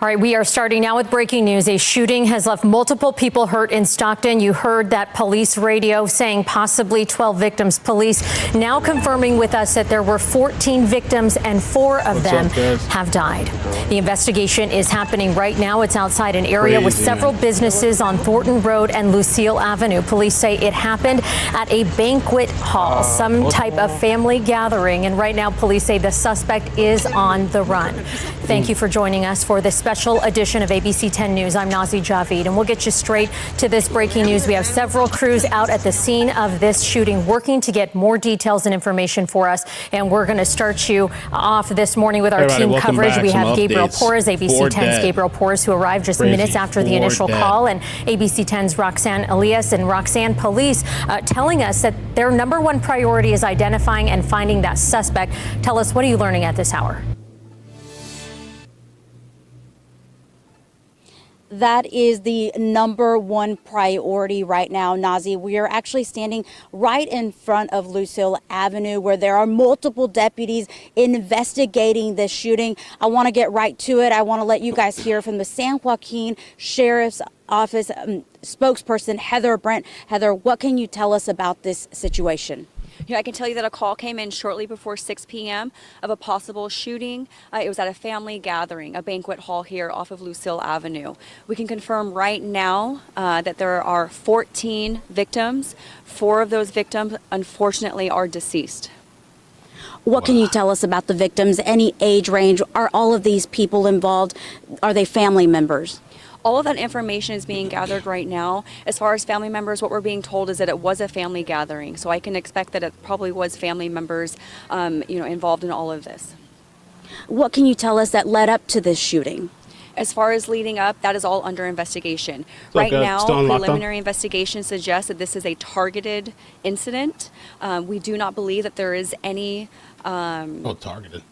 All right, we are starting now with breaking news. A shooting has left multiple people hurt in Stockton. You heard that police radio saying possibly 12 victims. Police now confirming with us that there were 14 victims and 4 of them have died. The investigation is happening right now. It's outside an area with several businesses on Thornton Road and Lucile Avenue. Police say it happened at a banquet hall, some type of family gathering. And right now, police say the suspect is on the run. Thank you for joining us for this special edition of ABC 10 News. I'm Nazi Javid, and we'll get you straight to this breaking news. We have several crews out at the scene of this shooting working to get more details and information for us. And we're going to start you off this morning with our team coverage. We have Gabriel Porras, ABC 10's Gabriel Porras, who arrived just minutes after the initial call, and ABC 10's Roxanne Elias. And Roxanne, police telling us that their number one priority is identifying and finding that suspect. Tell us, what are you learning at this hour? That is the number one priority right now, Nazi. We are actually standing right in front of Lucile Avenue, where there are multiple deputies investigating this shooting. I want to get right to it. I want to let you guys hear from the San Joaquin Sheriff's Office spokesperson, Heather Brent. Heather, what can you tell us about this situation? You know, I can tell you that a call came in shortly before 6 p.m. of a possible shooting. It was at a family gathering, a banquet hall here off of Lucile Avenue. We can confirm right now that there are 14 victims. 4 of those victims, unfortunately, are deceased. What can you tell us about the victims? Any age range? Are all of these people involved? Are they family members? All of that information is being gathered right now. As far as family members, what we're being told is that it was a family gathering. So I can expect that it probably was family members, involved in all of this. What can you tell us that led up to this shooting? As far as leading up, that is all under investigation. Right now, preliminary investigation suggests that this is a targeted incident. We do not believe that there is any targeted.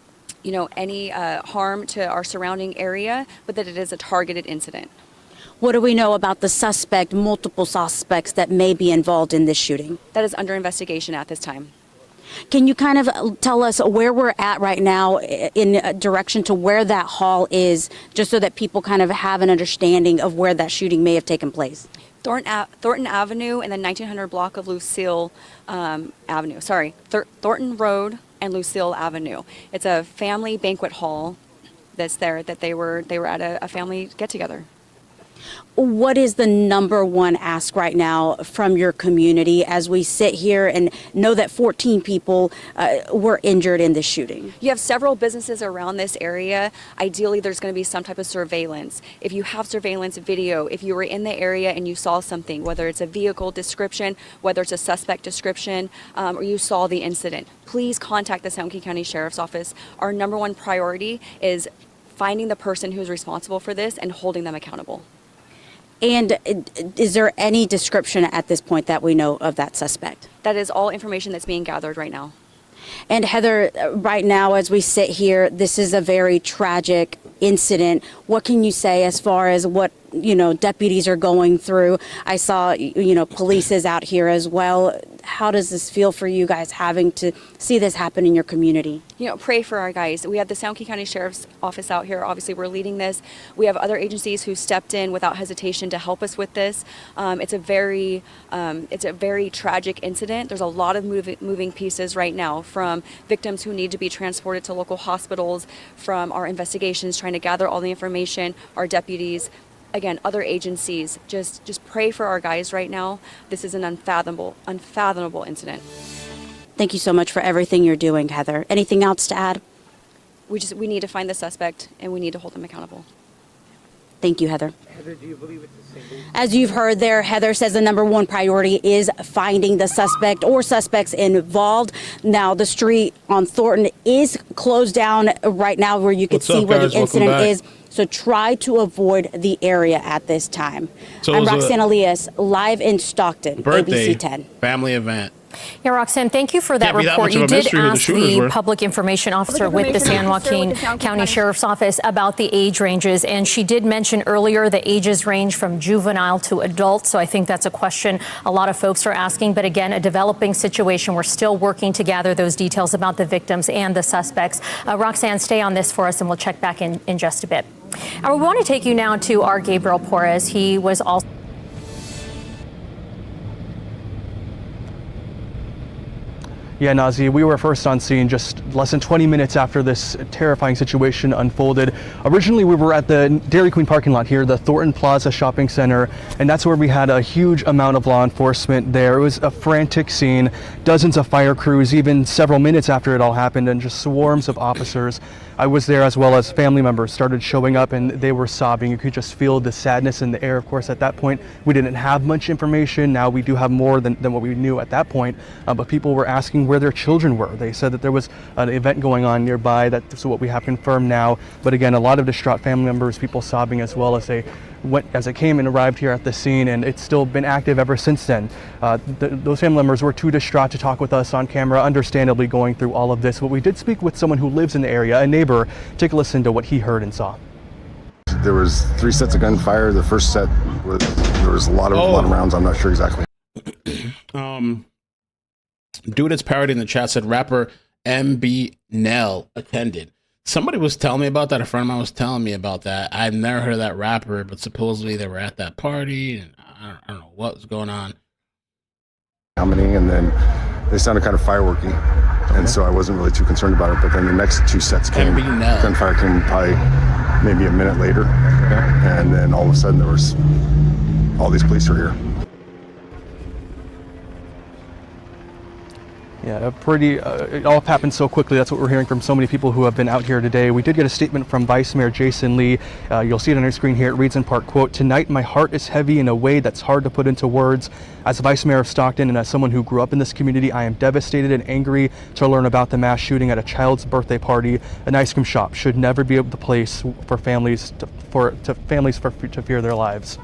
Any harm to our surrounding area, but that it is a targeted incident. What do we know about the suspect, multiple suspects that may be involved in this shooting? That is under investigation at this time. Can you kind of tell us where we're at right now in direction to where that hall is, just so that people kind of have an understanding of where that shooting may have taken place? Thornton Avenue and the 1900 block of Lucile Avenue. Thornton Road and Lucile Avenue. It's a family banquet hall that's there that they were at a family get-together. What is the number one ask right now from your community as we sit here and know that 14 people were injured in this shooting? You have several businesses around this area. Ideally, there's going to be some type of surveillance. If you have surveillance video, if you were in the area and you saw something, whether it's a vehicle description, whether it's a suspect description, or you saw the incident, please contact the San Joaquin County Sheriff's Office. Our number one priority is finding the person who is responsible for this and holding them accountable. And is there any description at this point that we know of that suspect? That is all information that's being gathered right now. And Heather, right now as we sit here, this is a very tragic incident. What can you say as far as what, deputies are going through? I saw, police is out here as well. How does this feel for you guys having to see this happen in your community? Pray for our guys. We have the San Joaquin County Sheriff's Office out here. Obviously, we're leading this. We have other agencies who stepped in without hesitation to help us with this. It's a very tragic incident. There's a lot of moving pieces right now, from victims who need to be transported to local hospitals, from our investigations trying to gather all the information, our deputies. Again, other agencies, just pray for our guys right now. This is an unfathomable incident. Thank you so much for everything you're doing, Heather. Anything else to add? We need to find the suspect and we need to hold them accountable. Thank you, Heather. Heather, do you believe it's a single? As you've heard there, Heather says the number one priority is finding the suspect or suspects involved. Now, the street on Thornton is closed down right now, where you can see where the incident is. So try to avoid the area at this time. So I'm Roxanne Elias, live in Stockton, ABC 10. Family event. Yeah, Roxanne, thank you for that report. You did ask the public information officer with the San Joaquin County Sheriff's Office about the age ranges, and she did mention earlier the ages range from juvenile to adult, so I think that's a question a lot of folks are asking. But again, a developing situation. We're still working to gather those details about the victims and the suspects. Roxanne, stay on this for us, and we'll check back in just a bit. And we want to take you now to our Gabriel Porras. He was also Yeah, Nazi, we were first on scene just less than 20 minutes after this terrifying situation unfolded. Originally, we were at the Dairy Queen parking lot here, the Thornton Plaza Shopping Center, and that's where we had a huge amount of law enforcement there. It was a frantic scene, dozens of fire crews, even several minutes after it all happened, and just swarms of officers. I was there, as well as family members started showing up, and they were sobbing. You could just feel the sadness in the air. Of course, at that point, we didn't have much information. Now we do have more than what we knew at that point, but people were asking where their children were. They said that there was an event going on nearby. That's what we have confirmed now. But again, a lot of distraught family members, people sobbing as well as they came and arrived here at the scene, and it's still been active ever since then. Those family members were too distraught to talk with us on camera, understandably going through all of this. But we did speak with someone who lives in the area, a neighbor. Take a listen to what he heard and saw. There was 3 sets of gunfire. The first set, there was a lot of rounds. I'm not sure exactly. Dude that's parody in the chat said rapper MB attended. Somebody was telling me about that. A friend of mine was telling me about that. I've never heard of that rapper, but supposedly they were at that party, and I don't know what was going on. And then they sounded kind of fireworky, and so I wasn't really too concerned about it. But then the next 2 sets came. Gunfire came probably maybe a minute later, and then all of a sudden there was all these police were here. Yeah, it all happened so quickly. That's what we're hearing from so many people who have been out here today. We did get a statement from Vice Mayor Jason Lee. You'll see it on your screen here. It reads in part, quote, "Tonight my heart is heavy in a way that's hard to put into words. As Vice Mayor of Stockton and as someone who grew up in this community, I am devastated and angry to learn about the mass shooting at a child's birthday party. An ice cream shop should never be the place for families to fear their lives."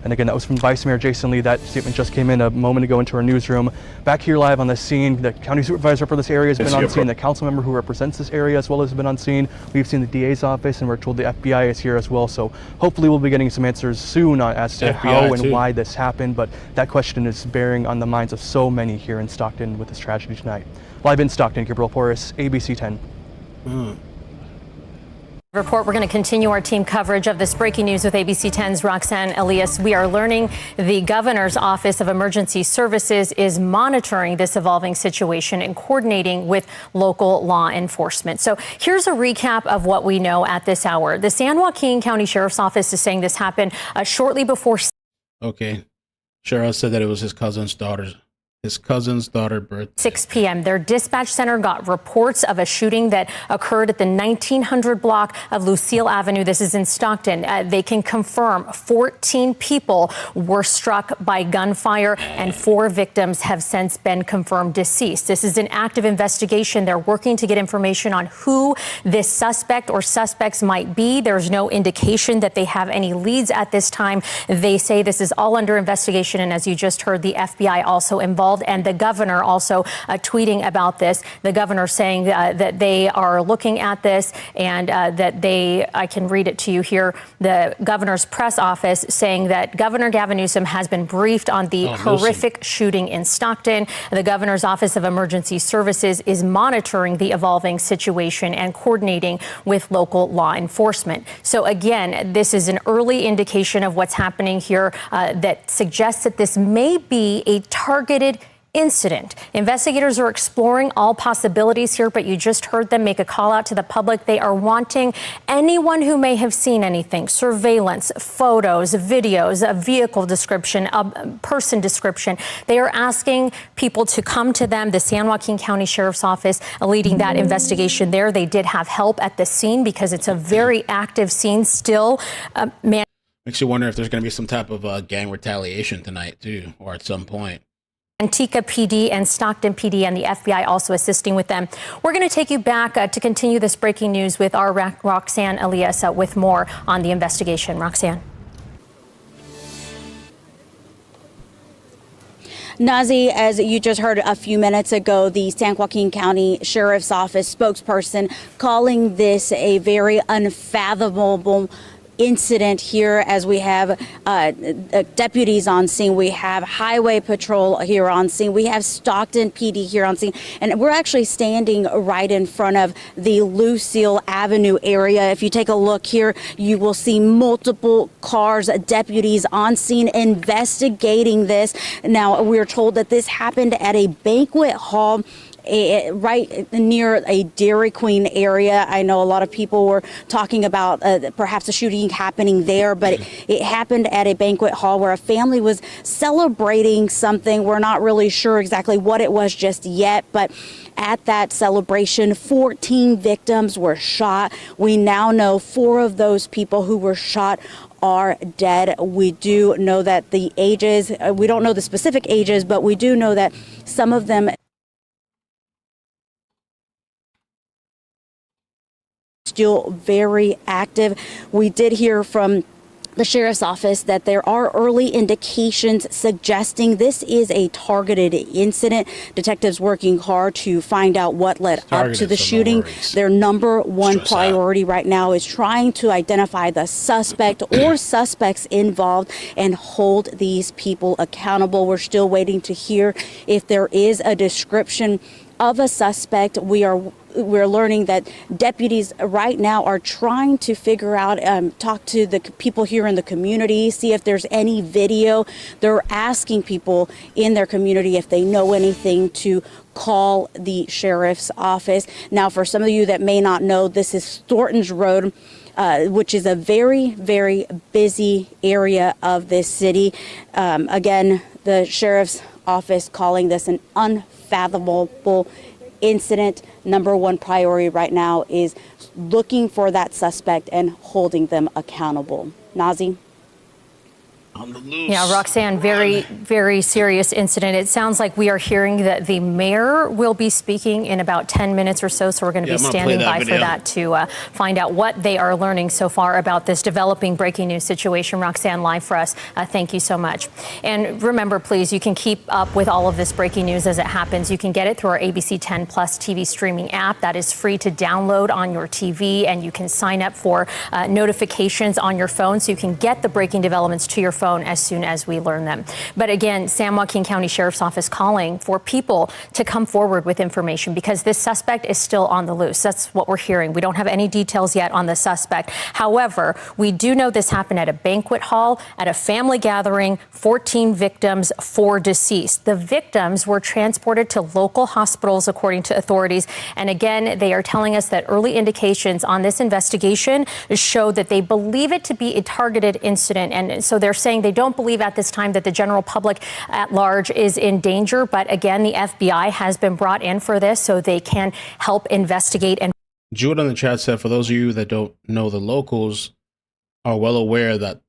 And again, that was from Vice Mayor Jason Lee. That statement just came in a moment ago into our newsroom. Back here live on the scene, the county supervisor for this area has been on scene. The council member who represents this area as well has been on scene. We've seen the DA's office, and we're told the FBI is here as well. So hopefully we'll be getting some answers soon as to how and why this happened. But that question is bearing on the minds of so many here in Stockton with this tragedy tonight. Live in Stockton, Gabriel Porras, ABC 10. Report. We're going to continue our team coverage of this breaking news with ABC 10's Roxanne Elias. We are learning the governor's Office of Emergency Services is monitoring this evolving situation and coordinating with local law enforcement. So here's a recap of what we know at this hour. The San Joaquin County Sheriff's Office is saying this happened shortly before. Okay. Sheriff said that it was his cousin's daughter's birthday. 6 p.m. Their dispatch center got reports of a shooting that occurred at the 1900 block of Lucile Avenue. This is in Stockton. They can confirm 14 people were struck by gunfire and 4 victims have since been confirmed deceased. This is an active investigation. They're working to get information on who this suspect or suspects might be. There's no indication that they have any leads at this time. They say this is all under investigation. And as you just heard, the FBI also involved. And the governor also tweeting about this. The governor saying that they are looking at this and I can read it to you here. The governor's press office saying that Governor Gavin Newsom has been briefed on the horrific shooting in Stockton. The governor's Office of Emergency Services is monitoring the evolving situation and coordinating with local law enforcement. So again, this is an early indication of what's happening here that suggests that this may be a targeted incident. Investigators are exploring all possibilities here, but you just heard them make a call out to the public. They are wanting anyone who may have seen anything, surveillance, photos, videos, a vehicle description, a person description. They are asking people to come to them. The San Joaquin County Sheriff's Office leading that investigation there. They did have help at the scene because it's a very active scene still. Makes you wonder if there's going to be some type of gang retaliation tonight, too, or at some point. Antigua PD and Stockton PD and the FBI also assisting with them. We're going to take you back to continue this breaking news with our Roxanne Elias with more on the investigation. Roxanne. Nazi, as you just heard a few minutes ago, the San Joaquin County Sheriff's Office spokesperson calling this a very unfathomable incident here, as we have deputies on scene. We have Highway Patrol here on scene. We have Stockton PD here on scene. And we're actually standing right in front of the Lucile Avenue area. If you take a look here, you will see multiple cars, deputies on scene investigating this. Now, we're told that this happened at a banquet hall right near a Dairy Queen area. I know a lot of people were talking about perhaps a shooting happening there, but it happened at a banquet hall where a family was celebrating something. We're not really sure exactly what it was just yet, but at that celebration, 14 victims were shot. We now know 4 of those people who were shot are dead. We do know that the ages, we don't know the specific ages, but we do know that some of them still very active. We did hear from the sheriff's office that there are early indications suggesting this is a targeted incident. Detectives working hard to find out what led up to the shooting. Their number one priority right now is trying to identify the suspect or suspects involved and hold these people accountable. We're still waiting to hear if there is a description of a suspect. We're learning that deputies right now are trying to figure out, talk to the people here in the community, see if there's any video. They're asking people in their community if they know anything to call the sheriff's office. Now, for some of you that may not know, this is Thornton Road, which is a very, very busy area of this city. Again, the sheriff's office calling this an unfathomable incident. Number one priority right now is looking for that suspect and holding them accountable. Nazi? On the loose. Yeah, Roxanne, very, very serious incident. It sounds like we are hearing that the mayor will be speaking in about 10 minutes or so. So we're going to be standing by for that to find out what they are learning so far about this developing breaking news situation. Roxanne, live for us. Thank you so much. And remember, please, you can keep up with all of this breaking news as it happens. You can get it through our ABC 10 Plus TV streaming app. That is free to download on your TV, and you can sign up for notifications on your phone so you can get the breaking developments to your phone as soon as we learn them. But again, San Joaquin County Sheriff's Office calling for people to come forward with information because this suspect is still on the loose. That's what we're hearing. We don't have any details yet on the suspect. However, we do know this happened at a banquet hall, at a family gathering, 14 victims, 4 deceased. The victims were transported to local hospitals, according to authorities. And again, they are telling us that early indications on this investigation show that they believe it to be a targeted incident. And so they're saying they don't believe at this time that the general public at large is in danger. But again, the FBI has been brought in for this so they can help investigate. And Jude on the chat said, for those of you that don't know, the locals are well aware that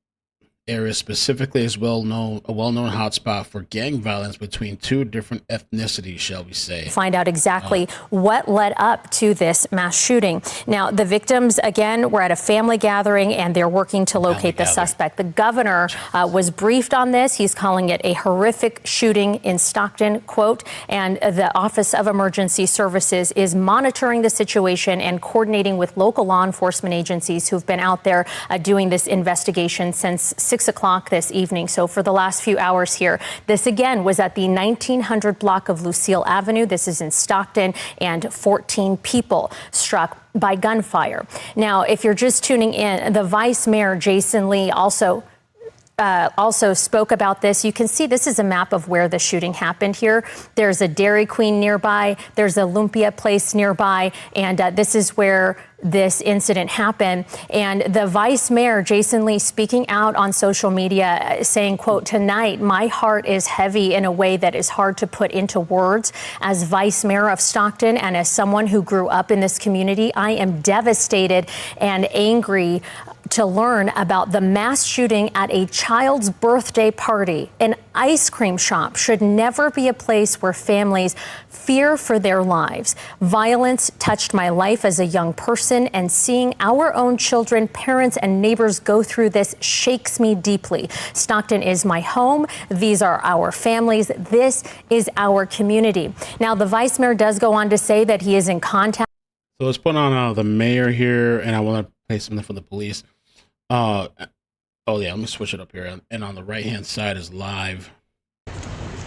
area specifically is a well-known hotspot for gang violence between 2 different ethnicities, shall we say. Find out exactly what led up to this mass shooting. Now, the victims, again, were at a family gathering, and they're working to locate the suspect. The governor was briefed on this. He's calling it a horrific shooting in Stockton, quote, and the Office of Emergency Services is monitoring the situation and coordinating with local law enforcement agencies who've been out there doing this investigation since 6 o'clock this evening. So for the last few hours here, this again was at the 1900 block of Lucile Avenue. This is in Stockton, and 14 people struck by gunfire. Now, if you're just tuning in, the Vice Mayor, Jason Lee, also spoke about this. You can see this is a map of where the shooting happened here. There's a Dairy Queen nearby. There's a Lumpia place nearby. And this is where this incident happened. And the Vice Mayor, Jason Lee, speaking out on social media saying, quote, "Tonight, my heart is heavy in a way that is hard to put into words. As Vice Mayor of Stockton and as someone who grew up in this community, I am devastated and angry to learn about the mass shooting at a child's birthday party. An ice cream shop should never be a place where families fear for their lives. Violence touched my life as a young person, and seeing our own children, parents, and neighbors go through this shakes me deeply. Stockton is my home. These are our families. This is our community." Now, the Vice Mayor does go on to say that he is in contact. So let's put on the mayor here, and I want to play something for the police. Oh yeah, let me switch it up here. And on the right-hand side is live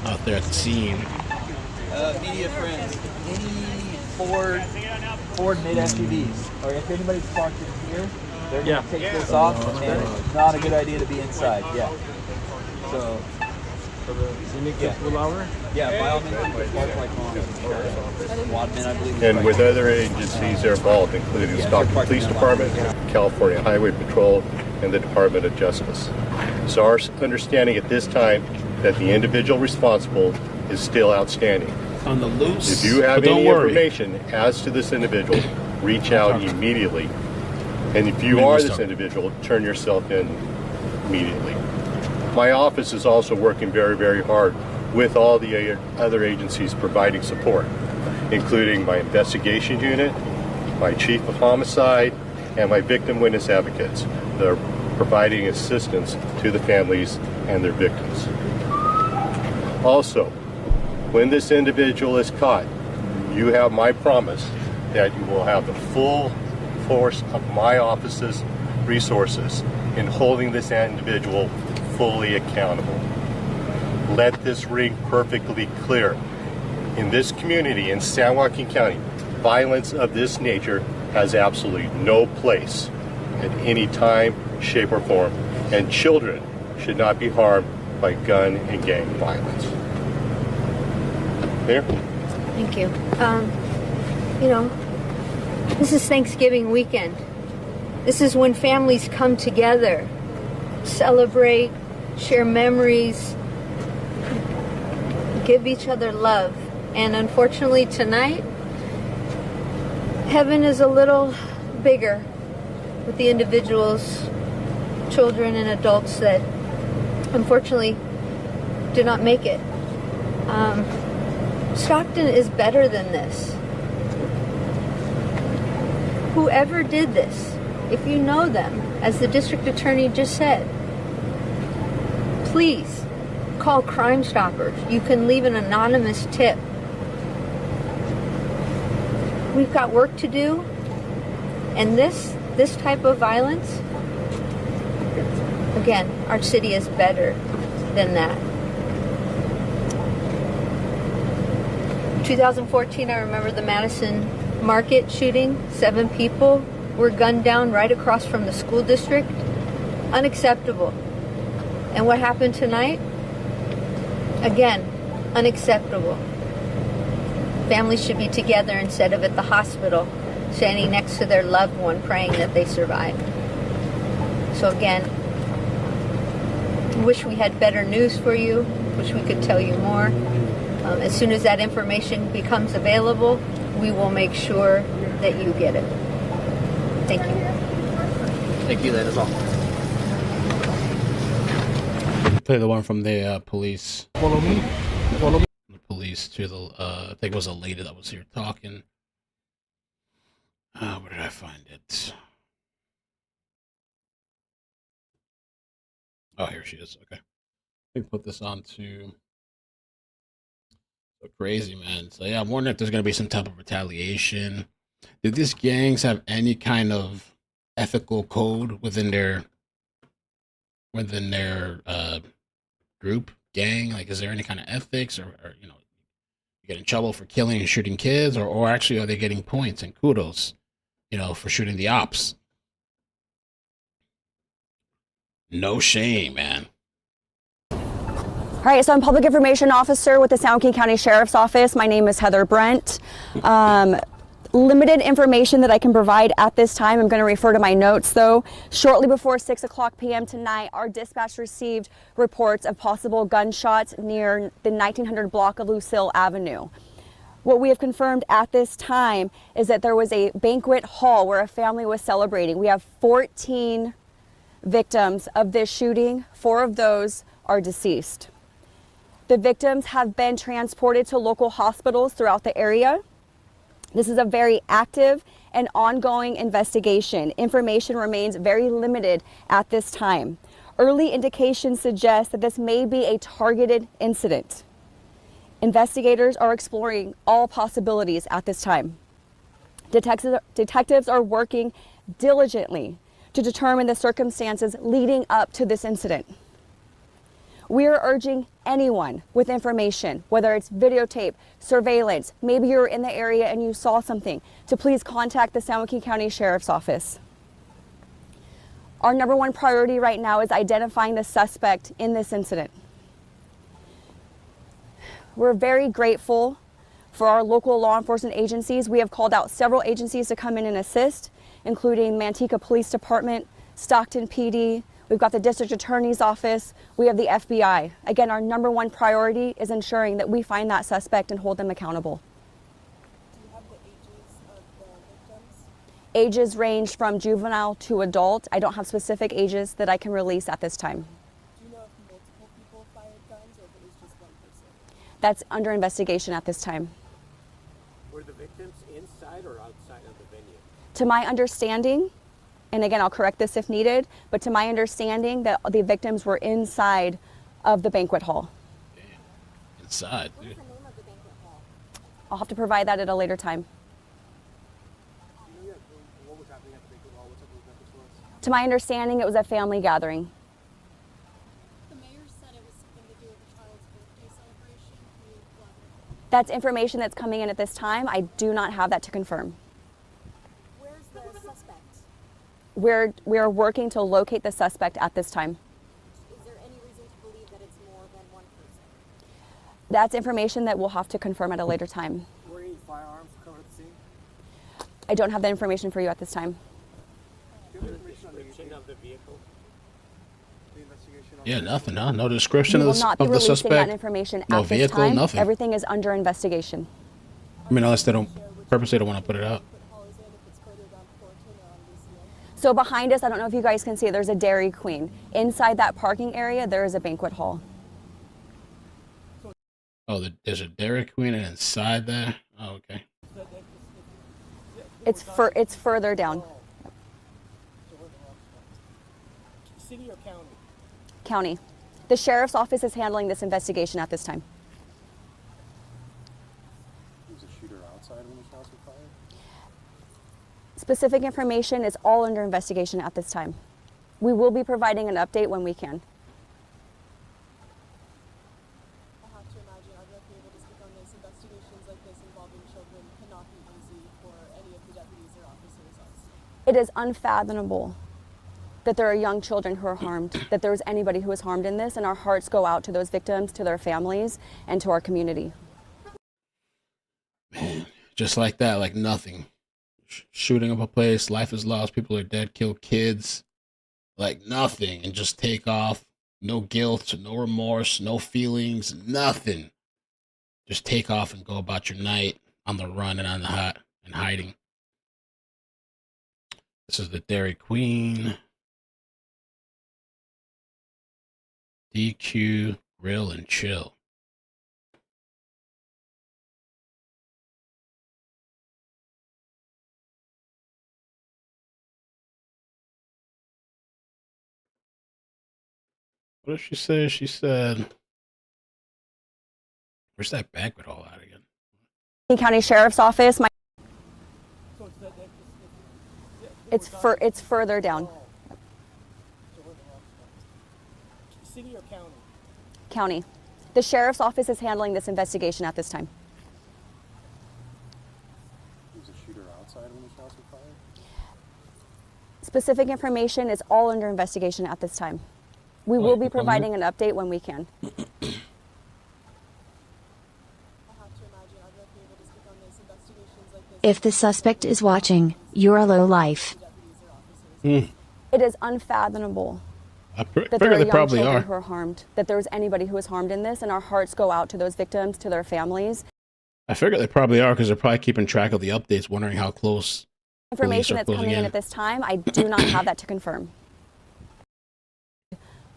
out there at the scene. Media friends, any Ford mid SUVs, or if anybody's parked in here, they're going to take this off, and it's not a good idea to be inside. Yeah. So. Yeah, by all means, you can park like on Wadman, I believe. And with other agencies that are involved, including the Stockton Police Department, California Highway Patrol, and the Department of Justice. So our understanding at this time that the individual responsible is still outstanding. On the loose. If you have any information as to this individual, reach out immediately. And if you are this individual, turn yourself in immediately. My office is also working very, very hard with all the other agencies providing support, including my investigation unit, my chief of homicide, and my victim witness advocates. They're providing assistance to the families and their victims. Also, when this individual is caught, you have my promise that you will have the full force of my office's resources in holding this individual fully accountable. Let this ring perfectly clear. In this community in San Joaquin County, violence of this nature has absolutely no place at any time, shape, or form, and children should not be harmed by gun and gang violence. Mayor? Thank you. You know, this is Thanksgiving weekend. This is when families come together, celebrate, share memories, give each other love. And unfortunately tonight, heaven is a little bigger with the individuals, children and adults that unfortunately did not make it. Stockton is better than this. Whoever did this, if you know them, as the district attorney just said, please call Crime Stoppers. You can leave an anonymous tip. We've got work to do, and this type of violence, again, our city is better than that. 2014, I remember the Madison Market shooting. 7 people were gunned down right across from the school district. Unacceptable. And what happened tonight? Again, unacceptable. Families should be together instead of at the hospital, standing next to their loved one, praying that they survive. So again, wish we had better news for you, wish we could tell you more. As soon as that information becomes available, we will make sure that you get it. Thank you. Thank you, that is all. Play the one from the police. Follow me. The police to the, I think it was a lady that was here talking. Where did I find it? Oh, here she is. Okay. Let me put this on to... Crazy, man. So yeah, I'm wondering if there's gonna be some type of retaliation. Did these gangs have any kind of ethical code within their group gang? Like, is there any kind of ethics, or you know, you get in trouble for killing and shooting kids, or actually are they getting points and kudos, you know, for shooting the ops? No shame, man. All right, so I'm Public Information Officer with the San Joaquin County Sheriff's Office. My name is Heather Brent. Limited information that I can provide at this time. I'm going to refer to my notes, though. Shortly before 6:00 p.m. tonight, our dispatch received reports of possible gunshots near the 1900 block of Lucile Avenue. What we have confirmed at this time is that there was a banquet hall where a family was celebrating. We have 14 victims of this shooting. 4 of those are deceased. The victims have been transported to local hospitals throughout the area. This is a very active and ongoing investigation. Information remains very limited at this time. Early indications suggest that this may be a targeted incident. Investigators are exploring all possibilities at this time. Detectives are working diligently to determine the circumstances leading up to this incident. We are urging anyone with information, whether it's videotape, surveillance, maybe you're in the area and you saw something, to please contact the San Joaquin County Sheriff's Office. Our number one priority right now is identifying the suspect in this incident. We're very grateful for our local law enforcement agencies. We have called out several agencies to come in and assist, including Manteca Police Department, Stockton PD. We've got the District Attorney's Office. We have the FBI. Again, our number one priority is ensuring that we find that suspect and hold them accountable. Do you have the ages of the victims? Ages range from juvenile to adult. I don't have specific ages that I can release at this time. Do you know if multiple people fired guns or if it was just one person? That's under investigation at this time. Were the victims inside or outside of the venue? To my understanding, and again, I'll correct this if needed, but to my understanding that the victims were inside of the banquet hall. Damn. Inside, dude. What is the name of the banquet hall? I'll have to provide that at a later time. Do you know what was happening at the banquet hall? What type of event this was? To my understanding, it was a family gathering. The mayor said it was something to do with the child's birthday celebration. Can you elaborate? That's information that's coming in at this time. I do not have that to confirm. Where's the suspect? We're working to locate the suspect at this time. Is there any reason to believe that it's more than one person? That's information that we'll have to confirm at a later time. Were any firearms recovered at the scene? I don't have that information for you at this time. Do you have information on the description of the vehicle? The investigation? Yeah, nothing, huh? No description We of will not be the releasing suspect. that information No at this vehicle, time. nothing. Everything is under investigation. I mean, unless they don't purposely don't want to put it out. Hall is in if it's further down Thornton or on Lucile? So behind us, I don't know if you guys can see, there's a Dairy Queen. Inside that parking area, there is a banquet hall. Oh, there's a Dairy Queen and inside there. Oh, okay. It's further down. City or county? County. The Sheriff's Office is handling this investigation at this time. Was the shooter outside when the shots were fired? Specific information is all under investigation at this time. We will be providing an update when we can. I have to imagine, I'd like to be able to speak on this. Investigations like this involving children cannot be easy for any of the deputies or officers on scene. It is unfathomable that there are young children who are harmed, that there is anybody who is harmed in this, and our hearts go out to those victims, to their families, and to our community. Man, just like that, like nothing. Shooting up a place, life is lost, people are dead, kill kids, like nothing, and just take off. No guilt, no remorse, no feelings, nothing. Just take off and go about your night on the run and on the hot and hiding. This is the Dairy Queen. DQ Grill and Chill. What did she say? She said, where's that banquet hall at again? County Sheriff's Office. It's further down. City or county? County. The Sheriff's Office is handling this investigation at this time. Was the shooter outside when the shots were fired? Specific information is all under investigation at this time. We will be providing an update when we can. I have to imagine, I'd like to be able to speak on this. Investigations like this. If the suspect is watching, you're a low life. It is unfathomable I that there figure are they young probably children are. who are harmed, that there is anybody who is harmed in this, and our hearts go out to those victims, to their families. I figure they probably are because they're probably keeping track of the updates, wondering how close Information police are that's closing coming in at this time, I do not have that to confirm.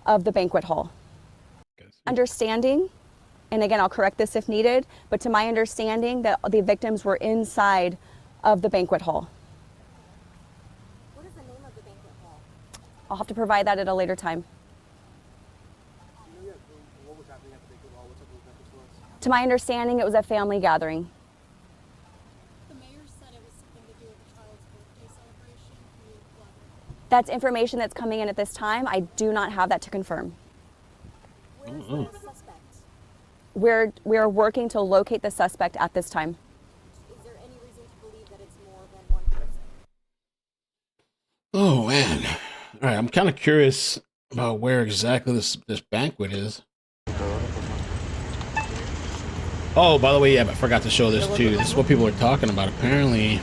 Of the banquet hall. Understanding, and again, I'll correct this if needed, but to my understanding that the victims were inside of the banquet hall. What is the name of the banquet hall? I'll have to provide that at a later time. Do you know what was happening at the banquet hall? What type of event this was? To my understanding, it was a family gathering. The mayor said it was something to do with the child's birthday celebration. Can you elaborate? That's information that's coming in at this time. I do not have that to confirm. We're working to locate the suspect at this time. Is there any reason to believe that it's more than one person? Oh man! All right, I'm kind of curious about where exactly this banquet is. Oh, by the way, yeah, I forgot to show this too. This is what people are talking about. Apparently,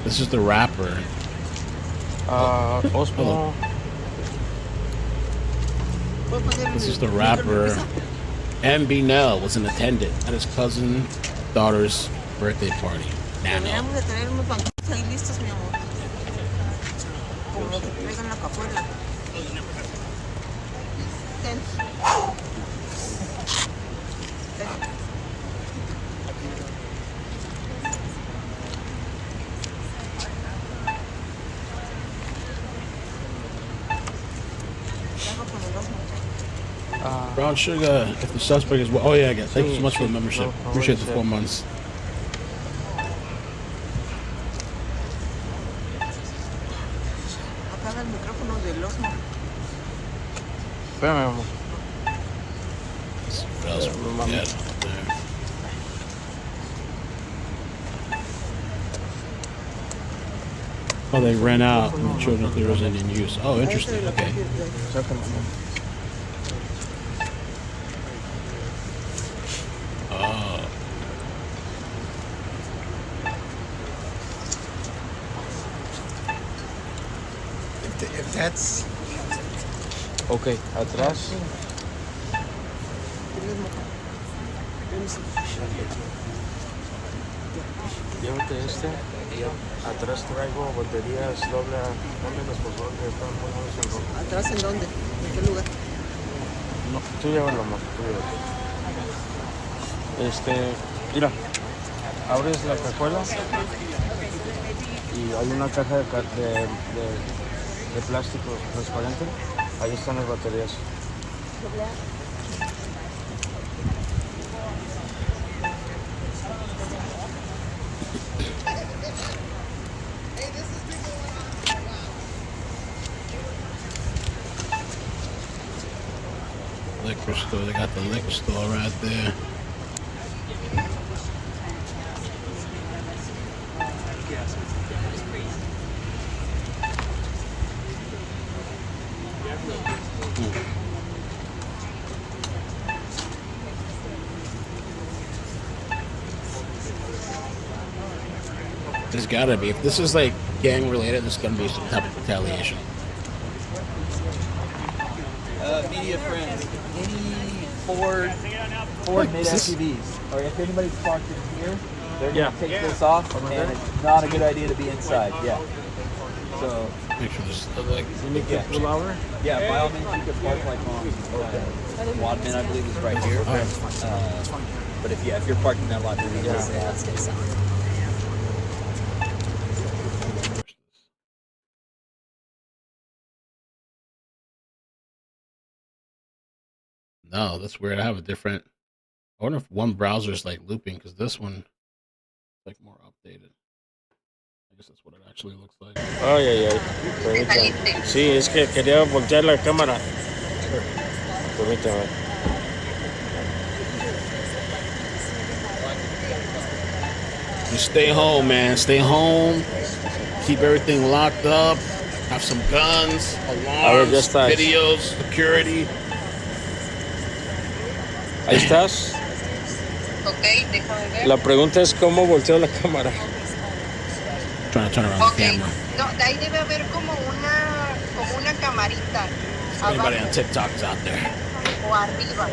this is the rapper. Hello. This is the rapper. Nell was an attendant at his cousin's daughter's birthday party. Nano. Brown sugar, if the suspect is... Oh, yeah, again. Thank you so much for the membership. Appreciate the 4 months. Apaga el micrófono del horno. Espérame, amor. What else we get up there? Oh, they ran out and the children's theater was in use. Oh, interesting. Okay. Oh. If that's... Okay, atrás. Llévate este. Atrás traigo baterías doble. Dámelas por favor, que están poniéndose en rojo. ¿Atrás en dónde? ¿En qué lugar? No, tú llévalo, amor, tú llévalo. Mira, abres la cajuela y hay una caja de plástico transparente. Ahí están las baterías. Liquor store. They got the liquor store right there. There's gotta be. If this is like gang related, there's gonna be some type of retaliation. Media friends, any Ford mid SUVs, or if anybody's parked in here, they're gonna take this off, and it's not a good idea to be inside. Yeah. So make sure this like pull over. Yeah, by all means, you could park like on Wadman, I believe, is right here. But if you're parking that lot, then No, that's weird. I have a different. I wonder if one browser is like looping because this one is like more updated. I guess that's what it actually looks like. Ay, ay, ay. Permítame. Sí, es que quería voltear la cámara. Permítame. Just stay home, man. Stay home. Keep everything locked up. Have some guns, alarms, videos, security. Ahí estás. Ok, déjame ver. La pregunta es cómo volteo la cámara. Trying to turn around the camera. No, de ahí debe haber como una camarita. Anybody on TikTok is out there. O arriba.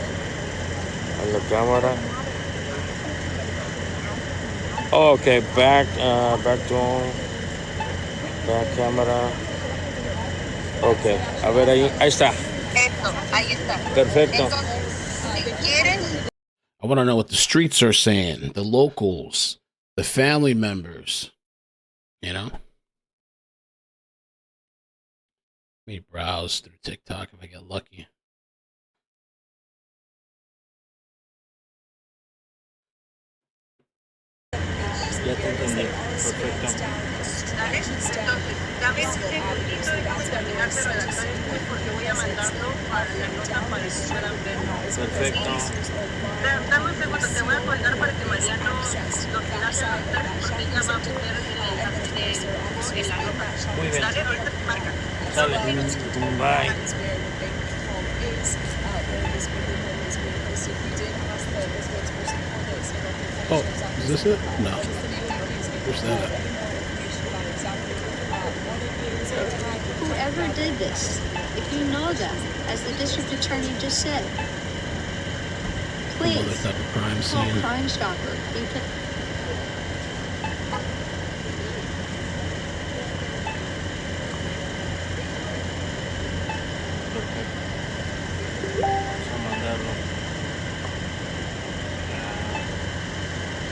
A la cámara. Oh, okay, back door, back camera. Okay, a ver ahí está. Eso, ahí está. Perfecto. Entonces, si quieres. I want to know what the streets are saying, the locals, the family members, you know? Let me browse through TikTok if I get lucky. Ya te entendí. Perfecto. ¿Sale? Entonces, dame un segundito de terminar de redactar el mail porque voy a mandarlo para la nota para que puedan verlo. Perfecto. Dame un segundo, te voy a colgar para que Mariano lo finalice porque ella va a poner el enlace de la nota. Muy bien. ¿Sale? Ahorita te marca. Sale. Bye. Oh, is this it? No. Where's that at? Whoever did this, if you know them, as the district attorney just said, please Another type of crime call scene. Crime Stopper.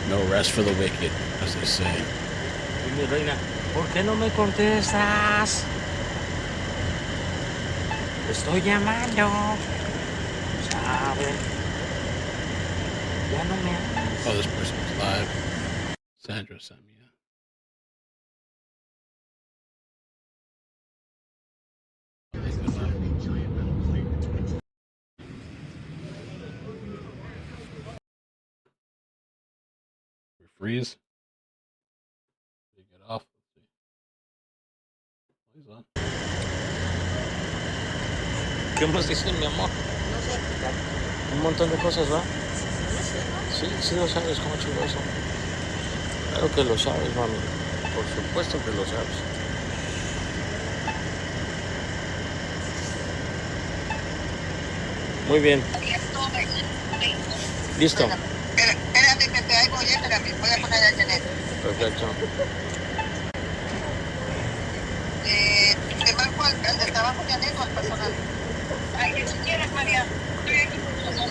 No rest for the wicked, as they say. Y mi reina, ¿por qué no me contestas? Te estoy llamando. ¿Sabes? Ya no me hables. Oh, this person was live. Sandra sent me that. Freeze. You get off. Let's see. He's on. ¿Qué más dicen, mi amor? Un montón de cosas, ¿va? Sí, sí lo sabes, como chuloso. Claro que lo sabes, mami. Por supuesto que lo sabes. Muy bien. Listo. Espérate que te hago, espérame, voy a poner a Janet. Perfecto. Te marco al del trabajo, Janet, o al personal. Ay, que si quieres, María. Estoy aquí por personal.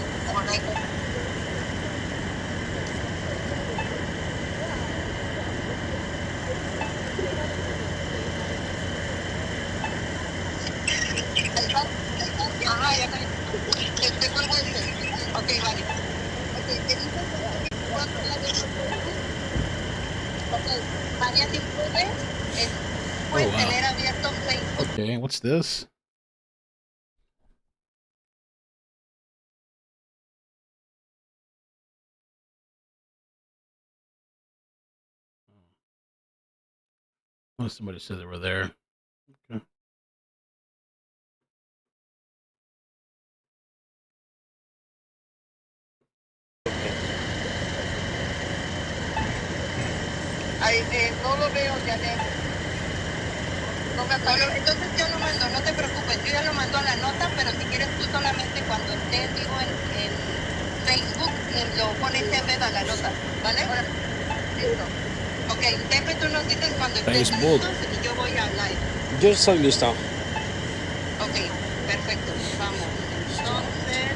Ajá, ya te cuelgo este. Ok, vale. Ok, te dices María te incluye, puedes tener abierto Facebook. Okay, what's this? Oh, somebody said they were there. Okay. Ay, no lo veo, Janet. No me acuerdo. Entonces yo lo mando, no te preocupes. Yo ya lo mando a la nota, pero si quieres tú solamente cuando esté en vivo en Facebook, lo pones en vez a la nota, ¿vale? Listo. Ok, Pepe, tú nos dices cuando estés Facebook. listos y yo voy a live. Yo estoy listo. Ok, perfecto. Vamos. Entonces...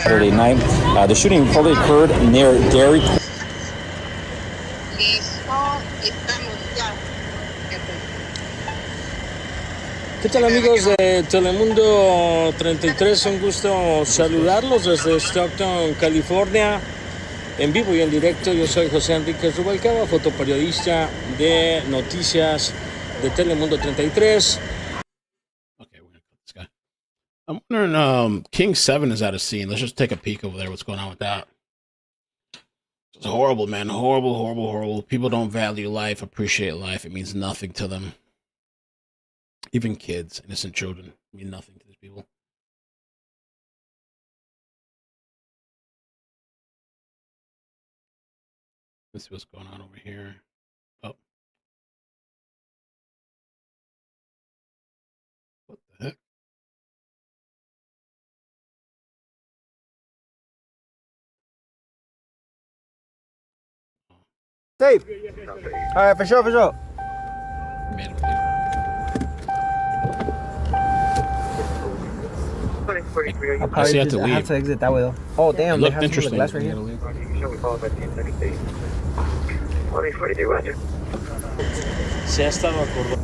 Saturday night. The shooting probably occurred near Dairy Queen. ¿Qué tal, amigos de Telemundo 33? Un gusto saludarlos desde Stockton, California, en vivo y en directo. Yo soy José Enrique Rubalcaba, fotoperiodista de noticias de Telemundo 33. Okay, we're gonna cut this guy. I'm wondering, King 7 is at a scene. Let's just take a peek over there. What's going on with that? It's horrible, man. Horrible, horrible, horrible. People don't value life, appreciate life. It means nothing to them. Even kids, innocent children, mean nothing to these people. Let's see what's going on over here. Oh. What the heck? Safe. All right, for sure, for sure. I see I have to leave. I have to exit that way though. Oh damn, they It have looked some of the interesting. glass right here. Se ha estado acordando.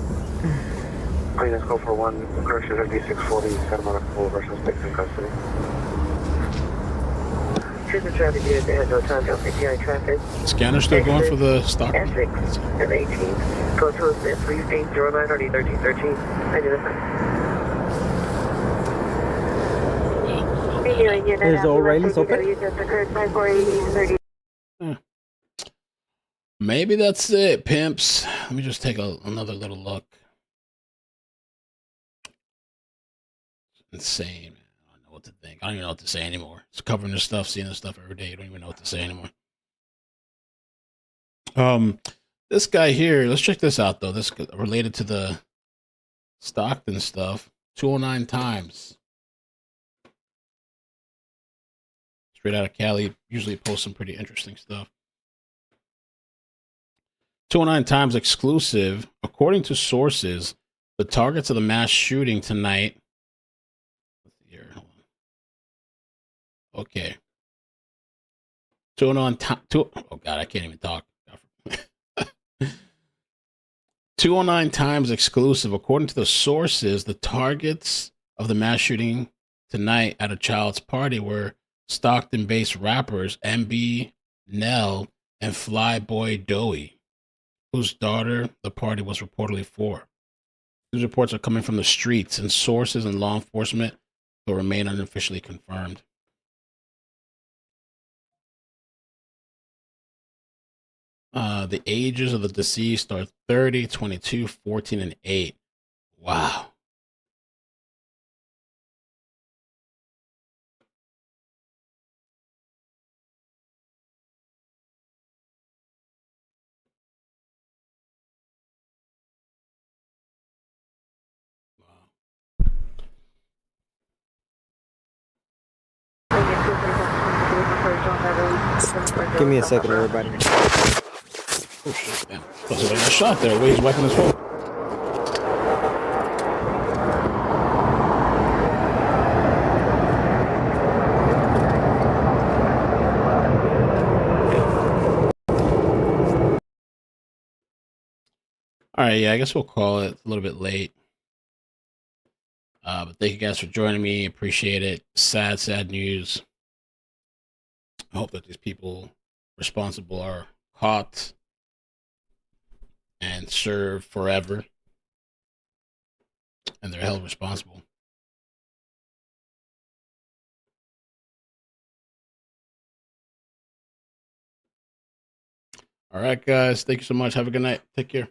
Clean scope for 1, correction 5640, Santa Monica Boulevard, suspects in custody. Trooper traffic unit that has no time to ATI traffic. Scanner still going for the Stockton. Essex and 18. Go to us at 3809 or 1313. There's the O'Reilly's open. Maybe that's it, pimps. Let me just take another little look. Insane, man. I don't know what to think. I don't even know what to say anymore. It's covering this stuff, seeing this stuff every day. You don't even know what to say anymore. This guy here, let's check this out though. This related to the Stockton stuff. 209 times. Straight out of Cali, usually posts some pretty interesting stuff. 209 times exclusive. According to sources, the targets of the mass shooting tonight. Here, hold on. Okay. 209 oh God, I can't even talk. 209 times exclusive. According to the sources, the targets of the mass shooting tonight at a child's party were Stockton-based rappers IckedMel and Flyboy Doey, whose daughter the party was reportedly for. These reports are coming from the streets, and sources and law enforcement will remain unofficially confirmed. The ages of the deceased are 30, 22, 14, and 8. Wow. Give me a second, everybody. Oh shit, damn. Oh, somebody got shot there. Wait, he's wiping his phone. All right, yeah, I guess we'll call it a little bit late. But thank you guys for joining me. Appreciate it. Sad news. I hope that these people responsible are caught and served forever. And they're held responsible. All right, guys. Thank you so much. Have a good night. Take care.